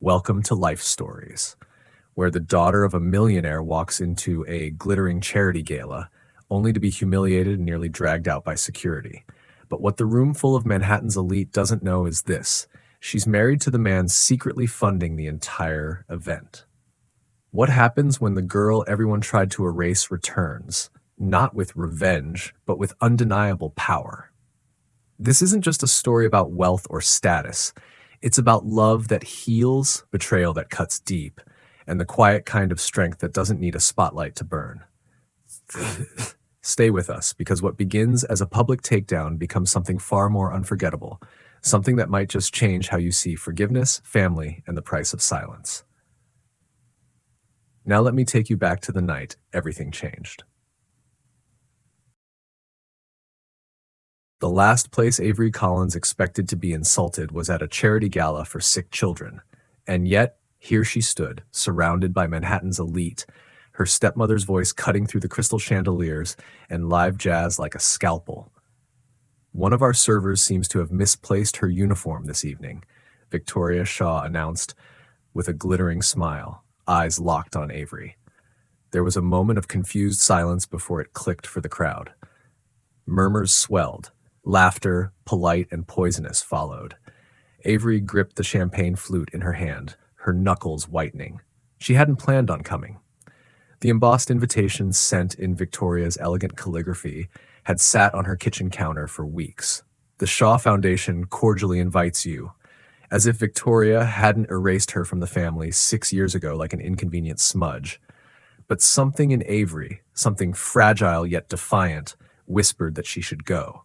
Welcome to Life Stories, where the daughter of a millionaire walks into a glittering charity gala, only to be humiliated and nearly dragged out by security. But what the room full of Manhattan's elite doesn't know is this: she's married to the man secretly funding the entire event. What happens when the girl everyone tried to erase returns, not with revenge, but with undeniable power? This isn't just a story about wealth or status. It's about love that heals, betrayal that cuts deep, and the quiet kind of strength that doesn't need a spotlight to burn. Stay with us, because what begins as a public takedown becomes something far more unforgettable, something that might just change how you see forgiveness, family, and the price of silence. Now let me take you back to the night everything changed. The last place Avery Collins expected to be insulted was at a charity gala for sick children. And yet, here she stood, surrounded by Manhattan's elite, her stepmother's voice cutting through the crystal chandeliers and live jazz like a scalpel. "One of our servers seems to have misplaced her uniform this evening," Victoria Shaw announced with a glittering smile, eyes locked on Avery. There was a moment of confused silence before it clicked for the crowd. Murmurs swelled. Laughter, polite and poisonous, followed. Avery gripped the champagne flute in her hand, her knuckles whitening. She hadn't planned on coming. The embossed invitation sent in Victoria's elegant calligraphy had sat on her kitchen counter for weeks. The Shaw Foundation cordially invites you, as if Victoria hadn't erased her from the family 6 years ago like an inconvenient smudge. But something in Avery, something fragile yet defiant, whispered that she should go.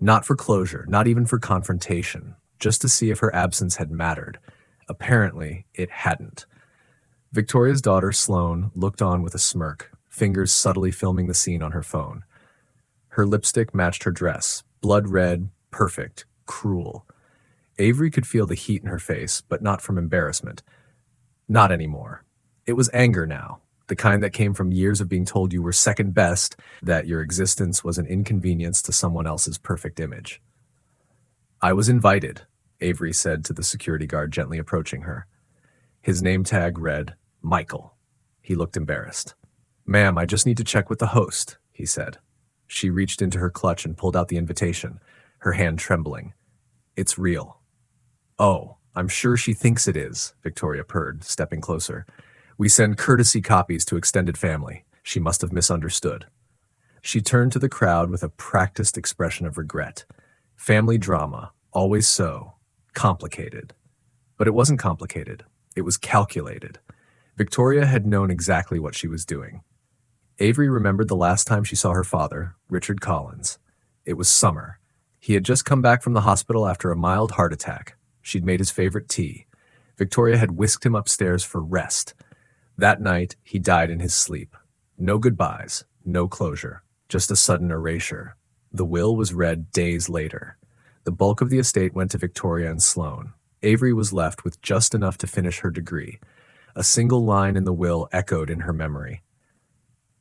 Not for closure, not even for confrontation, just to see if her absence had mattered. Apparently, it hadn't. Victoria's daughter, Sloane, looked on with a smirk, fingers subtly filming the scene on her phone. Her lipstick matched her dress, blood red, perfect, cruel. Avery could feel the heat in her face, but not from embarrassment. Not anymore. It was anger now. The kind that came from years of being told you were second best, that your existence was an inconvenience to someone else's perfect image. "I was invited," Avery said to the security guard gently approaching her. His name tag read, Michael. He looked embarrassed. "Ma'am, I just need to check with the host," he said. She reached into her clutch and pulled out the invitation, her hand trembling. "It's real." "Oh, I'm sure she thinks it is," Victoria purred, stepping closer. "We send courtesy copies to extended family. She must have misunderstood." She turned to the crowd with a practiced expression of regret. Family drama, always so complicated. But it wasn't complicated. It was calculated. Victoria had known exactly what she was doing. Avery remembered the last time she saw her father, Richard Collins. It was summer. He had just come back from the hospital after a mild heart attack. She'd made his favorite tea. Victoria had whisked him upstairs for rest. That night, he died in his sleep. No goodbyes, no closure, just a sudden erasure. The will was read days later. The bulk of the estate went to Victoria and Sloane. Avery was left with just enough to finish her degree. A single line in the will echoed in her memory.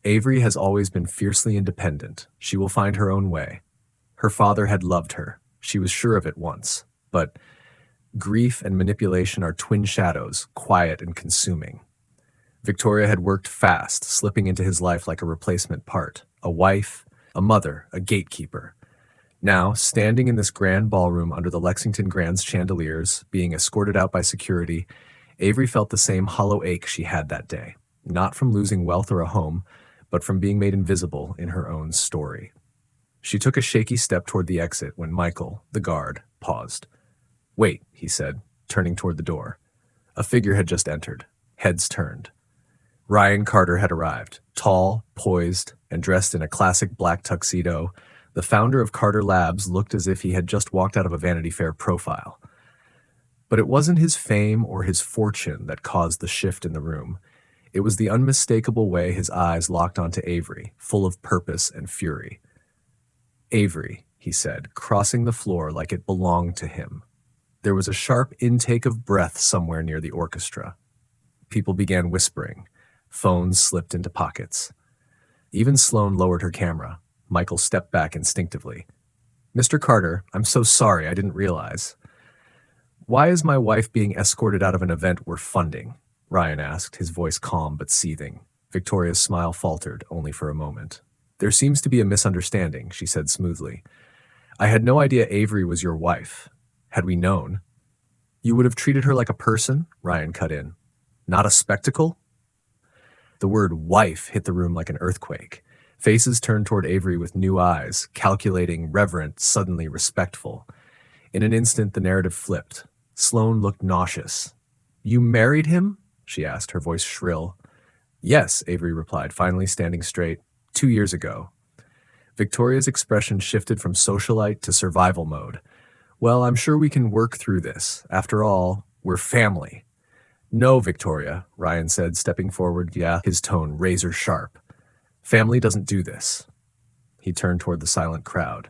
"Avery has always been fiercely independent. She will find her own way." Her father had loved her. She was sure of it once. But grief and manipulation are twin shadows, quiet and consuming. Victoria had worked fast, slipping into his life like a replacement part, a wife, a mother, a gatekeeper. Now, standing in this grand ballroom under the Lexington Grand's chandeliers, being escorted out by security, Avery felt the same hollow ache she had that day, not from losing wealth or a home, but from being made invisible in her own story. She took a shaky step toward the exit when Michael, the guard, paused. "Wait," he said, turning toward the door. A figure had just entered, heads turned. Ryan Carter had arrived, tall, poised, and dressed in a classic black tuxedo. The founder of Carter Labs looked as if he had just walked out of a Vanity Fair profile. But it wasn't his fame or his fortune that caused the shift in the room. It was the unmistakable way his eyes locked onto Avery, full of purpose and fury. "Avery," he said, crossing the floor like it belonged to him. There was a sharp intake of breath somewhere near the orchestra. People began whispering. Phones slipped into pockets. Even Sloane lowered her camera. Michael stepped back instinctively. "Mr. Carter, I'm so sorry, I didn't realize." Why is my wife being escorted out of an event we're funding? Ryan asked, his voice calm but seething. Victoria's smile faltered, only for a moment. There seems to be a misunderstanding, she said smoothly. I had no idea Avery was your wife. Had we known, you would have treated her like a person, Ryan cut in. Not a spectacle? The word wife hit the room like an earthquake. Faces turned toward Avery with new eyes, calculating, reverent, suddenly respectful. In an instant, the narrative flipped. Sloane looked nauseous. You married him? She asked, her voice shrill. Yes, Avery replied, finally standing straight. 2 years ago. Victoria's expression shifted from socialite to survival mode. Well, I'm sure we can work through this. After all, we're family. No, Victoria, Ryan said, stepping forward, his tone razor sharp. Family doesn't do this. He turned toward the silent crowd.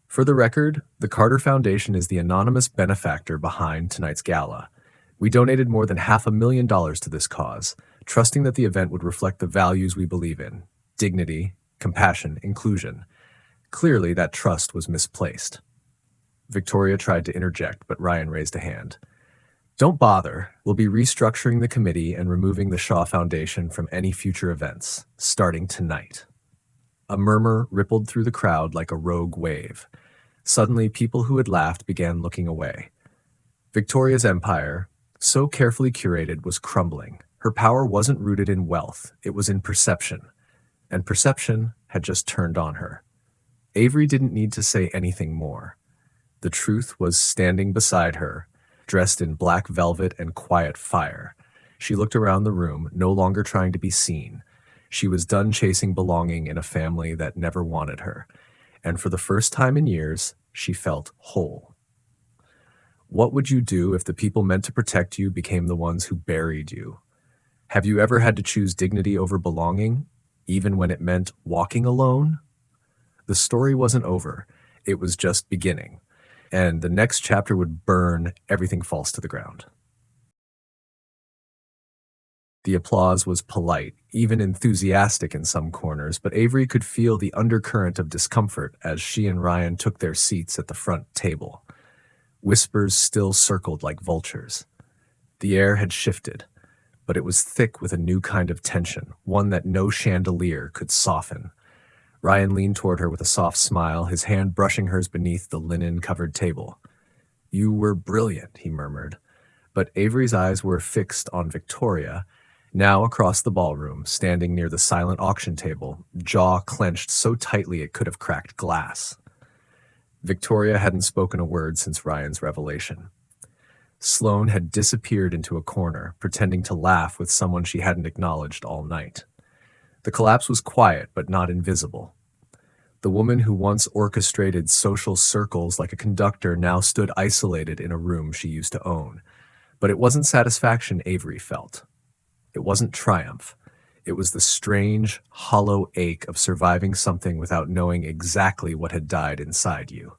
For the record, the Carter Foundation is the anonymous benefactor behind tonight's gala. We donated more than $500,000 to this cause, trusting that the event would reflect the values we believe in: dignity, compassion, inclusion. Clearly, that trust was misplaced. Victoria tried to interject, but Ryan raised a hand. Don't bother. We'll be restructuring the committee and removing the Shaw Foundation from any future events, starting tonight. A murmur rippled through the crowd like a rogue wave. Suddenly, people who had laughed began looking away. Victoria's empire, so carefully curated, was crumbling. Her power wasn't rooted in wealth, it was in perception. And perception had just turned on her. Avery didn't need to say anything more. The truth was standing beside her, dressed in black velvet and quiet fire. She looked around the room, no longer trying to be seen. She was done chasing belonging in a family that never wanted her. And for the first time in years, she felt whole. What would you do if the people meant to protect you became the ones who buried you? Have you ever had to choose dignity over belonging, even when it meant walking alone? The story wasn't over. It was just beginning. And the next chapter would burn everything false to the ground. The applause was polite, even enthusiastic in some corners, but Avery could feel the undercurrent of discomfort as she and Ryan took their seats at the front table. Whispers still circled like vultures. The air had shifted, but it was thick with a new kind of tension, one that no chandelier could soften. Ryan leaned toward her with a soft smile, his hand brushing hers beneath the linen-covered table. You were brilliant, he murmured. But Avery's eyes were fixed on Victoria, now across the ballroom, standing near the silent auction table, jaw clenched so tightly it could have cracked glass. Victoria hadn't spoken a word since Ryan's revelation. Sloane had disappeared into a corner, pretending to laugh with someone she hadn't acknowledged all night. The collapse was quiet, but not invisible. The woman who once orchestrated social circles like a conductor now stood isolated in a room she used to own. But it wasn't satisfaction Avery felt. It wasn't triumph. It was the strange, hollow ache of surviving something without knowing exactly what had died inside you.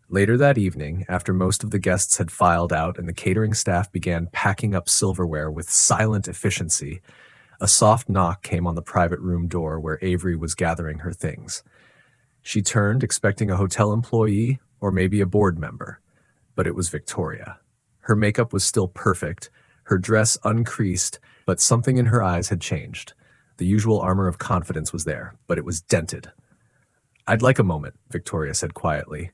Later that evening, after most of the guests had filed out and the catering staff began packing up silverware with silent efficiency, a soft knock came on the private room door where Avery was gathering her things. She turned, expecting a hotel employee or maybe a board member, but it was Victoria. Her makeup was still perfect, her dress uncreased, but something in her eyes had changed. The usual armor of confidence was there, but it was dented. I'd like a moment, Victoria said quietly.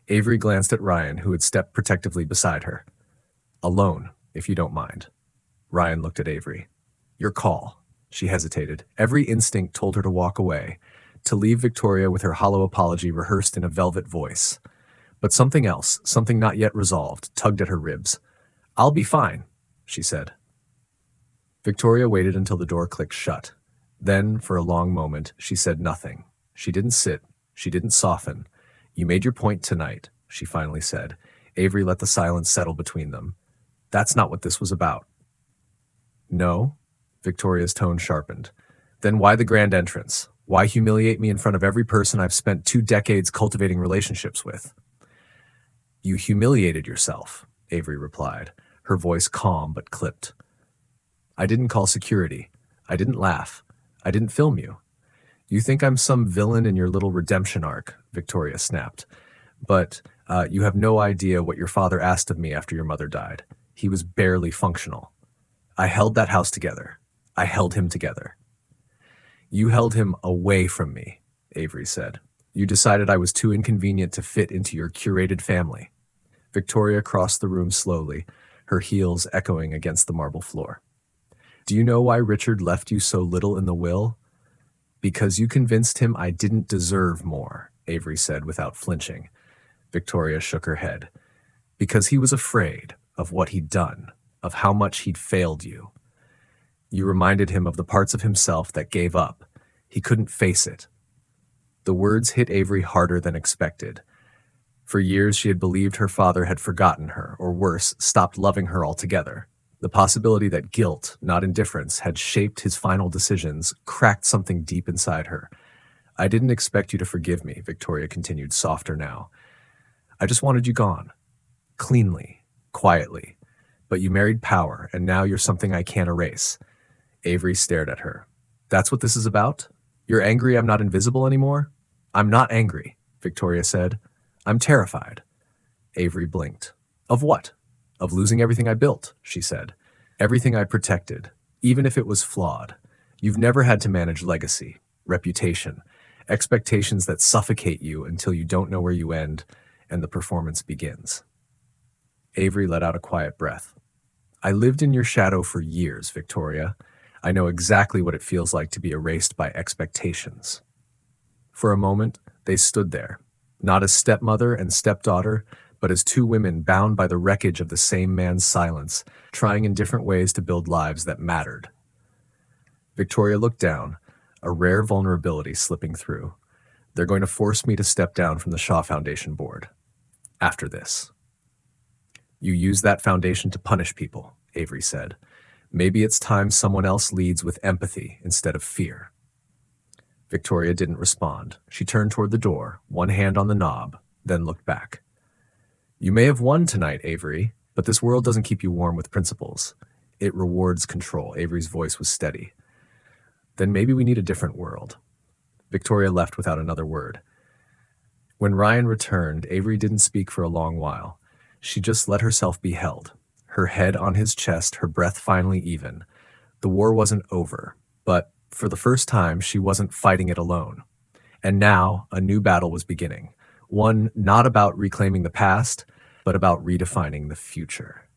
Avery glanced at Ryan, who had stepped protectively beside her. Alone, if you don't mind. Ryan looked at Avery. Your call. She hesitated. Every instinct told her to walk away, to leave Victoria with her hollow apology rehearsed in a velvet voice. But something else, something not yet resolved, tugged at her ribs. I'll be fine, she said. Victoria waited until the door clicked shut. Then, for a long moment, she said nothing. She didn't sit. She didn't soften. You made your point tonight, she finally said. Avery let the silence settle between them. That's not what this was about. No? Victoria's tone sharpened. Then why the grand entrance? Why humiliate me in front of every person I've spent 2 decades cultivating relationships with? You humiliated yourself, Avery replied, her voice calm but clipped. I didn't call security. I didn't laugh. I didn't film you. You think I'm some villain in your little redemption arc, Victoria snapped. But You have no idea what your father asked of me after your mother died. He was barely functional. I held that house together. I held him together. You held him away from me, Avery said. You decided I was too inconvenient to fit into your curated family. Victoria crossed the room slowly, her heels echoing against the marble floor. Do you know why Richard left you so little in the will? Because you convinced him I didn't deserve more, Avery said without flinching. Victoria shook her head. Because he was afraid of what he'd done, of how much he'd failed you. You reminded him of the parts of himself that gave up. He couldn't face it. The words hit Avery harder than expected. For years she had believed her father had forgotten her, or worse, stopped loving her altogether. The possibility that guilt, not indifference, had shaped his final decisions cracked something deep inside her. I didn't expect you to forgive me, Victoria continued, softer now. I just wanted you gone. Cleanly, quietly. But you married power, and now you're something I can't erase. Avery stared at her. That's what this is about? You're angry I'm not invisible anymore? I'm not angry, Victoria said. I'm terrified. Avery blinked. Of what? Of losing everything I built, she said. Everything I protected, even if it was flawed. You've never had to manage legacy, reputation, expectations that suffocate you until you don't know where you end and the performance begins. Avery let out a quiet breath. I lived in your shadow for years, Victoria. I know exactly what it feels like to be erased by expectations. For a moment, they stood there, not as stepmother and stepdaughter, but as two women bound by the wreckage of the same man's silence, trying in different ways to build lives that mattered. Victoria looked down, a rare vulnerability slipping through. They're going to force me to step down from the Shaw Foundation board. After this. You use that foundation to punish people, Avery said. Maybe it's time someone else leads with empathy instead of fear. Victoria didn't respond. She turned toward the door, one hand on the knob, then looked back. You may have won tonight, Avery, but this world doesn't keep you warm with principles. It rewards control. Avery's voice was steady. Then maybe we need a different world. Victoria left without another word. When Ryan returned, Avery didn't speak for a long while. She just let herself be held, her head on his chest, her breath finally even. The war wasn't over, but for the first time, she wasn't fighting it alone. And now, a new battle was beginning. One not about reclaiming the past, but about redefining the future.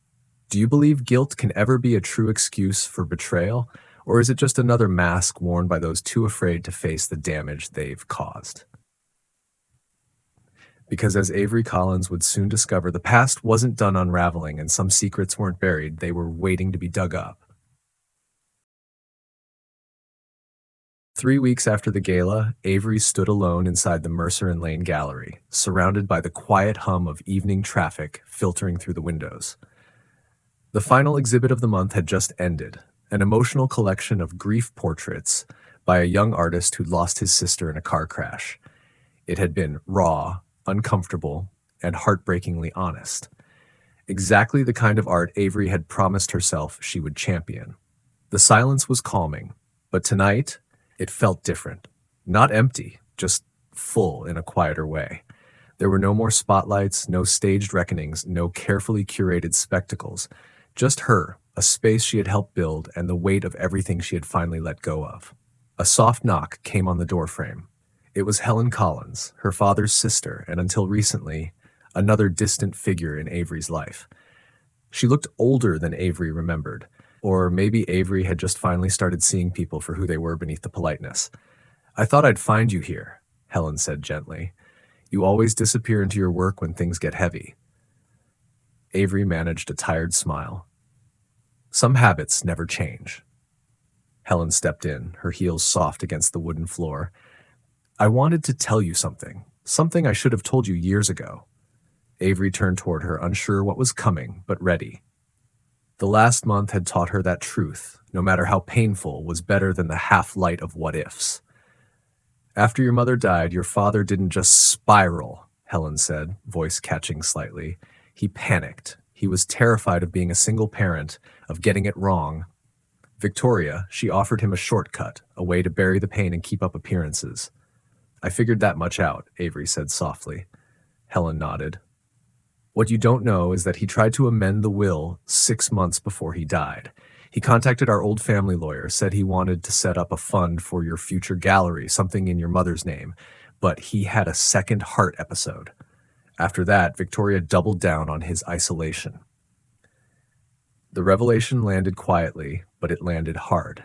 Do you believe guilt can ever be a true excuse for betrayal, or is it just another mask worn by those too afraid to face the damage they've caused? Because as Avery Collins would soon discover, the past wasn't done unraveling and some secrets weren't buried, they were waiting to be dug up. 3 weeks after the gala, Avery stood alone inside the Mercer and Lane Gallery, surrounded by the quiet hum of evening traffic filtering through the windows. The final exhibit of the month had just ended, an emotional collection of grief portraits by a young artist who'd lost his sister in a car crash. It had been raw, uncomfortable, and heartbreakingly honest. Exactly the kind of art Avery had promised herself she would champion. The silence was calming, but tonight, it felt different. Not empty, just full in a quieter way. There were no more spotlights, no staged reckonings, no carefully curated spectacles. Just her, a space she had helped build, and the weight of everything she had finally let go of. A soft knock came on the doorframe. It was Helen Collins, her father's sister, and until recently, another distant figure in Avery's life. She looked older than Avery remembered. Or maybe Avery had just finally started seeing people for who they were beneath the politeness. I thought I'd find you here, Helen said gently. You always disappear into your work when things get heavy. Avery managed a tired smile. Some habits never change. Helen stepped in, her heels soft against the wooden floor. I wanted to tell you something I should have told you years ago. Avery turned toward her, unsure what was coming, but ready. The last month had taught her that truth, no matter how painful, was better than the half-light of what-ifs. After your mother died, your father didn't just spiral, Helen said, voice catching slightly. He panicked. He was terrified of being a single parent, of getting it wrong. Victoria, she offered him a shortcut, a way to bury the pain and keep up appearances. I figured that much out, Avery said softly. Helen nodded. What you don't know is that he tried to amend the will 6 months before he died. He contacted our old family lawyer, said he wanted to set up a fund for your future gallery, something in your mother's name, but he had a second heart episode. After that, Victoria doubled down on his isolation. The revelation landed quietly, but it landed hard.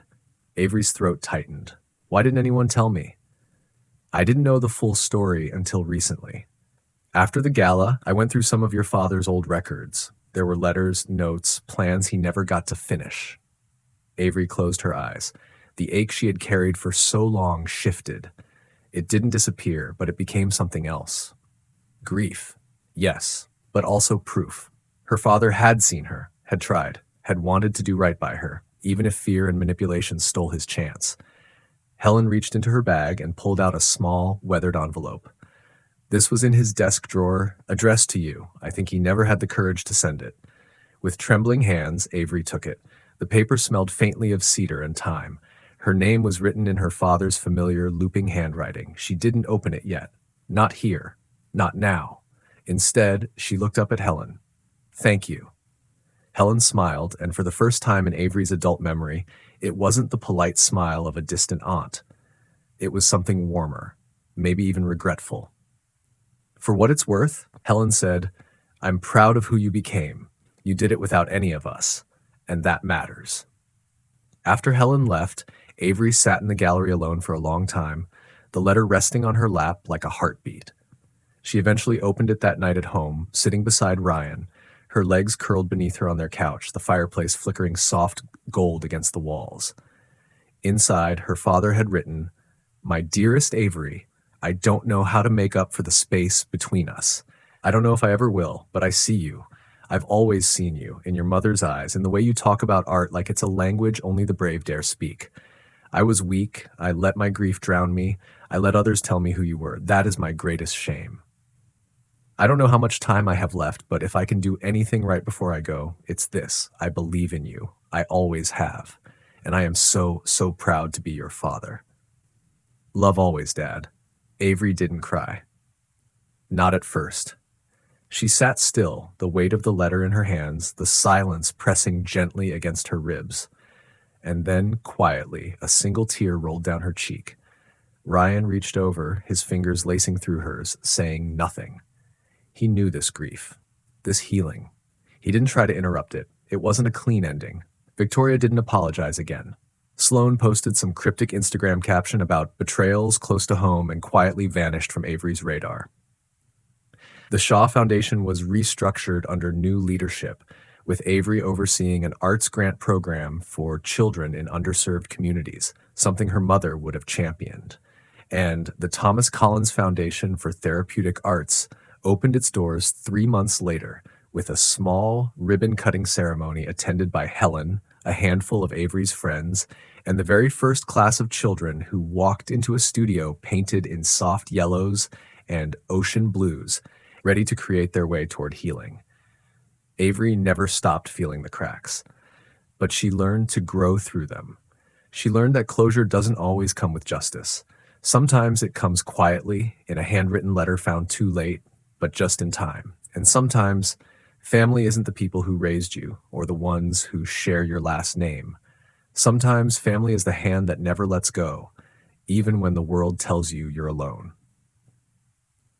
Avery's throat tightened. Why didn't anyone tell me? I didn't know the full story until recently. After the gala, I went through some of your father's old records. There were letters, notes, plans he never got to finish. Avery closed her eyes. The ache she had carried for so long shifted. It didn't disappear, but it became something else. Grief, yes, but also proof. Her father had seen her, had tried, had wanted to do right by her, even if fear and manipulation stole his chance. Helen reached into her bag and pulled out a small, weathered envelope. This was in his desk drawer, addressed to you. I think he never had the courage to send it. With trembling hands, Avery took it. The paper smelled faintly of cedar and thyme. Her name was written in her father's familiar, looping handwriting. She didn't open it yet. Not here. Not now. Instead, she looked up at Helen. Thank you. Helen smiled, and for the first time in Avery's adult memory, it wasn't the polite smile of a distant aunt. It was something warmer, maybe even regretful. For what it's worth, Helen said, I'm proud of who you became. You did it without any of us, and that matters. After Helen left, Avery sat in the gallery alone for a long time, the letter resting on her lap like a heartbeat. She eventually opened it that night at home, sitting beside Ryan, her legs curled beneath her on their couch, the fireplace flickering soft gold against the walls. Inside, her father had written, My dearest Avery, I don't know how to make up for the space between us. I don't know if I ever will, but I see you. I've always seen you, in your mother's eyes, in the way you talk about art like it's a language only the brave dare speak. I was weak. I let my grief drown me. I let others tell me who you were. That is my greatest shame. I don't know how much time I have left, but if I can do anything right before I go, it's this. I believe in you. I always have. And I am so, so proud to be your father. Love always, Dad. Avery didn't cry. Not at first. She sat still, the weight of the letter in her hands, the silence pressing gently against her ribs. And then, quietly, a single tear rolled down her cheek. Ryan reached over, his fingers lacing through hers, saying nothing. He knew this grief, this healing. He didn't try to interrupt it. It wasn't a clean ending. Victoria didn't apologize again. Sloane posted some cryptic Instagram caption about betrayals close to home and quietly vanished from Avery's radar. The Shaw Foundation was restructured under new leadership, with Avery overseeing an arts grant program for children in underserved communities, something her mother would have championed. And the Thomas Collins Foundation for Therapeutic Arts opened its doors 3 months later with a small ribbon-cutting ceremony attended by Helen, a handful of Avery's friends, and the very first class of children who walked into a studio painted in soft yellows and ocean blues, ready to create their way toward healing. Avery never stopped feeling the cracks, but she learned to grow through them. She learned that closure doesn't always come with justice. Sometimes it comes quietly, in a handwritten letter found too late, but just in time. And sometimes family isn't the people who raised you or the ones who share your last name. Sometimes family is the hand that never lets go, even when the world tells you you're alone.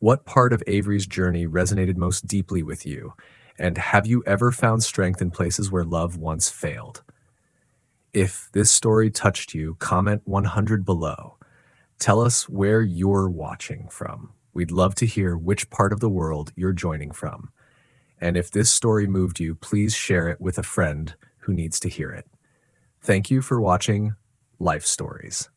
What part of Avery's journey resonated most deeply with you? And have you ever found strength in places where love once failed? If this story touched you, comment 100 below. Tell us where you're watching from. We'd love to hear which part of the world you're joining from. And if this story moved you, please share it with a friend who needs to hear it. Thank you for watching Life Stories.